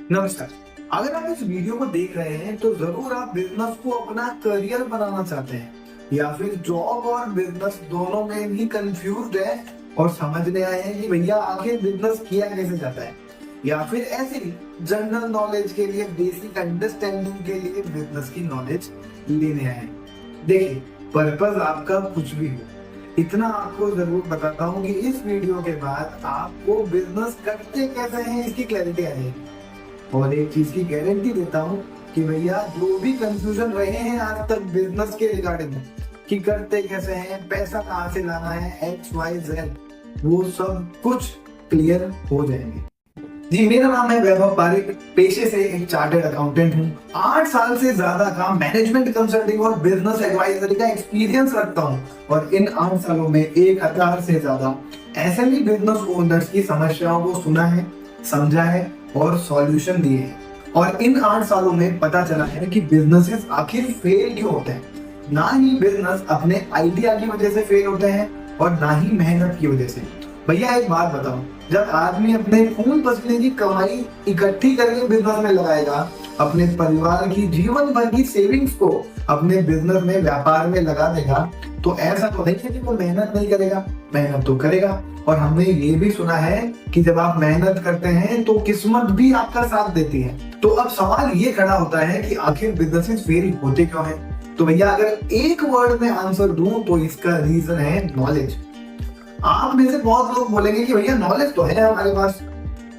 नमस्कार। अगर आप इस वीडियो को देख रहे हैं तो जरूर आप बिजनेस को अपना करियर बनाना चाहते हैं या फिर जॉब और बिजनेस दोनों में भी कंफ्यूज्ड है और समझने आए हैं कि भैया आखिर बिजनेस किया कैसे जाता है, या फिर ऐसे ही जनरल नॉलेज के लिए, बेसिक अंडरस्टैंडिंग के लिए बिजनेस की नॉलेज लेने आए हैं। देखिए, पर्पस आपका कुछ भी हो, इतना आपको जरूर बताता हूँ कि इस वीडियो के बाद आपको बिजनेस करते कैसे हैं इसकी क्लैरिटी आ जाएगी। और एक चीज की गारंटी देता हूँ कि भैया जो भी कंफ्यूजन रहे हैं आज तक बिजनेस के रिगार्डिंग कि करते कैसे हैं, पैसा कहाँ से लाना है, XYZ, वो सब कुछ क्लियर हो जाएंगे। जी, मेरा नाम है वैभव पारिक, पेशे से एक चार्टर्ड अकाउंटेंट हूँ। 8 साल से ज्यादा का मैनेजमेंट कंसल्टिंग और बिजनेस एडवाइजरी का एक्सपीरियंस रखता हूँ और इन 8 सालों में 1000 से ज्यादा SME बिजनेस ओनर्स की समस्याओं को सुना है, समझा है और सॉल्यूशन दिए हैं। और इन 8 सालों में पता चला है कि बिजनेसेस आखिर फेल क्यों होते हैं। ना ही बिजनेस अपने आइडिया की वजह से फेल होते हैं और ना ही मेहनत की वजह से। भैया एक बात बताओ, जब आदमी अपने खून पसीने की कमाई इकट्ठी करके बिजनेस में लगाएगा, अपने परिवार की जीवन भर की सेविंग्स को अपने बिजनेस में, व्यापार में लगा देगा, तो ऐसा तो नहीं है कि वो मेहनत नहीं करेगा, मेहनत तो करेगा। और हमने ये भी सुना है कि जब आप मेहनत करते हैं तो किस्मत भी आपका साथ देती है। तो अब सवाल ये खड़ा होता है कि आखिर बिजनेसेस फेल होते क्यों हैं? तो भैया अगर एक वर्ड में आंसर दूं तो इसका रीजन है नॉलेज। आप में से बहुत लोग बोलेंगे कि भैया नॉलेज तो है हमारे पास।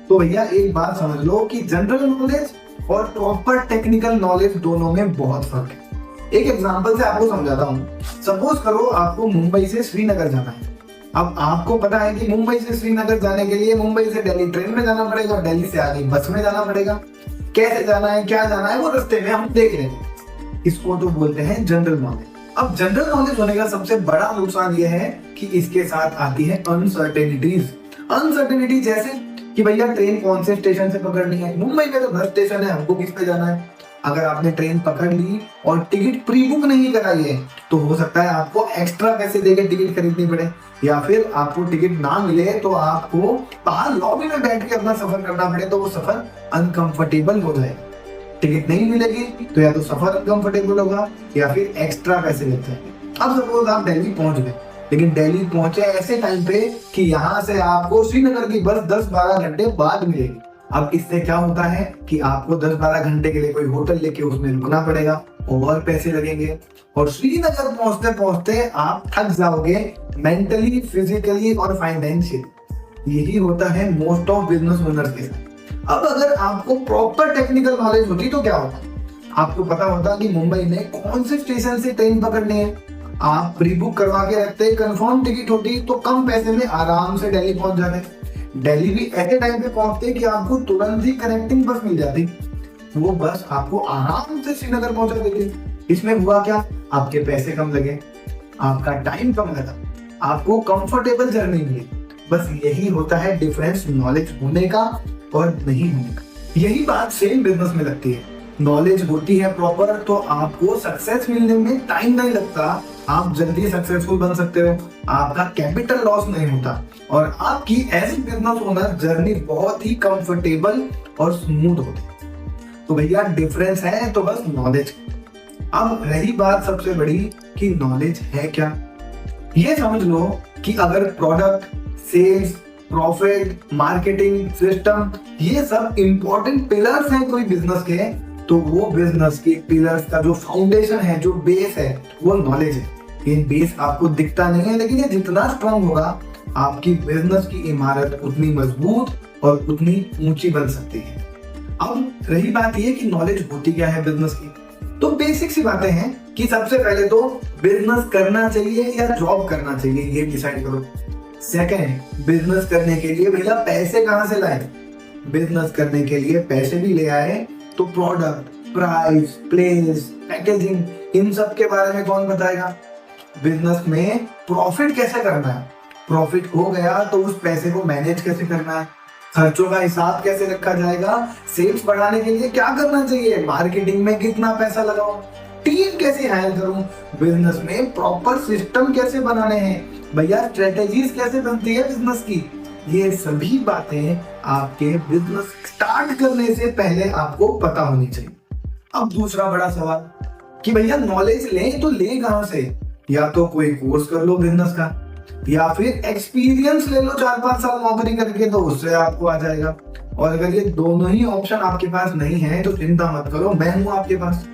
तो भैया एक बात समझ लो कि जनरल नॉलेज और प्रॉपर टेक्निकल नॉलेज दोनों में बहुत फर्क है। एक एग्जांपल से आपको समझाता हूँ। सपोज करो आपको मुंबई से श्रीनगर जाना है। अब आपको पता है कि मुंबई से श्रीनगर जाने के लिए मुंबई से दिल्ली ट्रेन में जाना पड़ेगा, दिल्ली से आगे बस में जाना पड़ेगा। कैसे जाना है, क्या जाना है, वो रास्ते में हम देख लेंगे। इसको तो बोलते हैं जनरल नॉलेज। अब जनरल नॉलेज होने का सबसे बड़ा नुकसान यह है कि इसके साथ आती है अनसर्टेनिटीज। अनसर्टेनिटी जैसे कि भैया ट्रेन कौन से स्टेशन से पकड़नी है। मुंबई में तो 10 स्टेशन है, हमको किस पे जाना है। अगर आपने ट्रेन पकड़ ली और टिकट प्री बुक नहीं कराई है तो हो सकता है आपको एक्स्ट्रा पैसे देकर टिकट खरीदनी पड़े, या फिर आपको टिकट ना मिले तो आपको बाहर लॉबी में बैठ के अपना सफर करना पड़े, तो वो सफर अनकंफर्टेबल हो जाएगा। टिकट नहीं मिलेगी तो या तो सफर अनकंफर्टेबल होगा या फिर एक्स्ट्रा पैसे लेते हैं। अब सपोज आप दिल्ली पहुंच गए, लेकिन दिल्ली पहुंचे ऐसे टाइम पे कि यहाँ से आपको श्रीनगर की बस 10-12 घंटे बाद मिलेगी। अब इससे क्या होता है कि आपको 10-12 घंटे के लिए कोई होटल लेके उसमें रुकना पड़ेगा और पैसे लगेंगे, और श्रीनगर पहुंचते पहुंचते आप थक जाओगे मेंटली, फिजिकली और फाइनेंशियली। यही होता है मोस्ट ऑफ बिजनेस ओनर्स के साथ। अब अगर आपको प्रॉपर टेक्निकल नॉलेज होती तो क्या होता, आपको पता होता कि मुंबई में कौन से स्टेशन से ट्रेन पकड़नी है, आप प्री बुक करवा के रखते, कंफर्म टिकट होती तो कम पैसे में आराम से दिल्ली पहुंच जाते। दिल्ली भी ऐसे टाइम पे पहुंचते कि आपको तुरंत ही कनेक्टिंग बस मिल जाती, वो बस आपको आराम से श्रीनगर पहुंचा देती। इसमें हुआ क्या, आपके पैसे कम लगे, आपका टाइम कम लगा, आपको कंफर्टेबल जर्नी मिली। बस यही होता है डिफरेंस नॉलेज होने का और नहीं होने का। यही बात सेम बिजनेस में लगती है। नॉलेज होती है प्रॉपर तो आपको सक्सेस मिलने में टाइम नहीं लगता, आप जल्दी सक्सेसफुल बन सकते हो, आपका कैपिटल लॉस नहीं होता और आपकी as a business owner journey बहुत ही कंफर्टेबल और स्मूथ होती है। तो भैया डिफरेंस है तो बस नॉलेज। अब रही बात सबसे बड़ी कि नॉलेज है क्या। ये समझ लो कि अगर product, sales, profit, marketing, system, ये सब इंपॉर्टेंट पिलर्स हैं कोई बिजनेस के, तो वो बिजनेस के पिलर्स का जो फाउंडेशन है, जो बेस है, वो नॉलेज है। ये बेस आपको दिखता नहीं है, लेकिन ये जितना स्ट्रांग होगा आपकी बिजनेस की इमारत उतनी मजबूत और उतनी ऊंची बन सकती है। अब रही बात ये कि नॉलेज होती क्या है बिजनेस की, तो बेसिक सी बातें हैं कि सबसे पहले तो बिजनेस करना चाहिए या जॉब करना चाहिए, ये डिसाइड करो। सेकंड, बिजनेस करने के लिए भैया पैसे कहां से लाए। बिजनेस करने के लिए पैसे भी ले आए तो प्रोडक्ट, प्राइस, प्लेस, पैकेजिंग, इन सब के बारे में कौन बताएगा। बिजनेस में प्रॉफिट कैसे करना है, प्रॉफिट हो गया तो उस पैसे को मैनेज कैसे करना है, खर्चों का हिसाब कैसे रखा जाएगा, सेल्स बढ़ाने के लिए क्या करना चाहिए, मार्केटिंग में कितना पैसा लगाऊं, टीम कैसे हायर करूं, बिजनेस में प्रॉपर सिस्टम कैसे बनाने हैं, भैया स्ट्रेटेजीज कैसे बनती है बिजनेस की, ये सभी बातें आपके बिजनेस स्टार्ट करने से पहले आपको पता होनी चाहिए। अब दूसरा बड़ा सवाल कि भैया नॉलेज लें तो ले कहां से? या तो कोई कोर्स कर लो बिजनेस का, या फिर एक्सपीरियंस ले लो 4-5 साल नौकरी करके, तो उससे आपको आ जाएगा। और अगर ये दोनों ही ऑप्शन आपके पास नहीं है तो चिंता मत करो, मैं हूं आपके पास।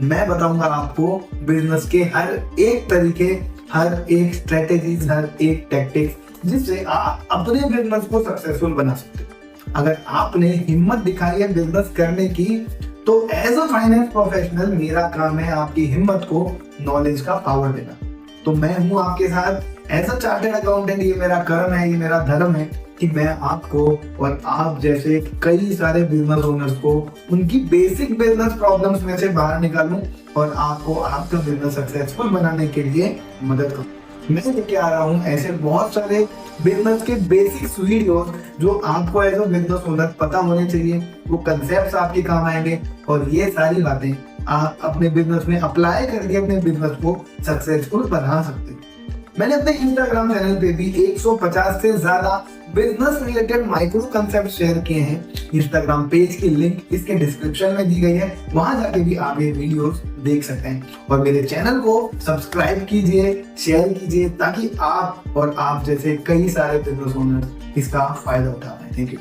मैं बताऊंगा आपको बिजनेस के हर एक तरीके, हर एक स्ट्रेटेजी, हर एक टैक्टिक्स, जिससे आप अपने बिजनेस को सक्सेसफुल बना सकते हो। अगर आपने हिम्मत दिखाई है बिजनेस करने की, तो एज अ फाइनेंस प्रोफेशनल मेरा काम है आपकी हिम्मत को नॉलेज का पावर देना। तो मैं हूं आपके साथ एज अ चार्टर्ड अकाउंटेंट। ये मेरा कर्म है, ये मेरा धर्म है कि मैं आपको और आप जैसे कई सारे बिजनेस ओनर्स को उनकी बेसिक बिजनेस प्रॉब्लम्स में से बाहर निकालूं और आपको आपका बिजनेस सक्सेसफुल बनाने के लिए मदद करूं। मैं लेके आ रहा हूं ऐसे बहुत सारे बिजनेस के बेसिक्स वीडियोस जो आपको एज अ बिजनेस ओनर पता होने चाहिए। वो कंसेप्ट्स आपके काम आएंगे और ये सारी बातें आप अपने बिजनेस में अप्लाई करके अपने बिजनेस को सक्सेसफुल बना सकते हैं। मैंने अपने इंस्टाग्राम चैनल पे भी 150 से ज्यादा business related micro concept share किए हैं। इंस्टाग्राम पेज की लिंक इसके डिस्क्रिप्शन में दी गई है, वहां जाके भी आप ये वीडियोस देख सकते हैं। और मेरे चैनल को सब्सक्राइब कीजिए, शेयर कीजिए, ताकि आप और आप जैसे कई सारे बिजनेस ओनर इसका फायदा उठा पाए। Thank you.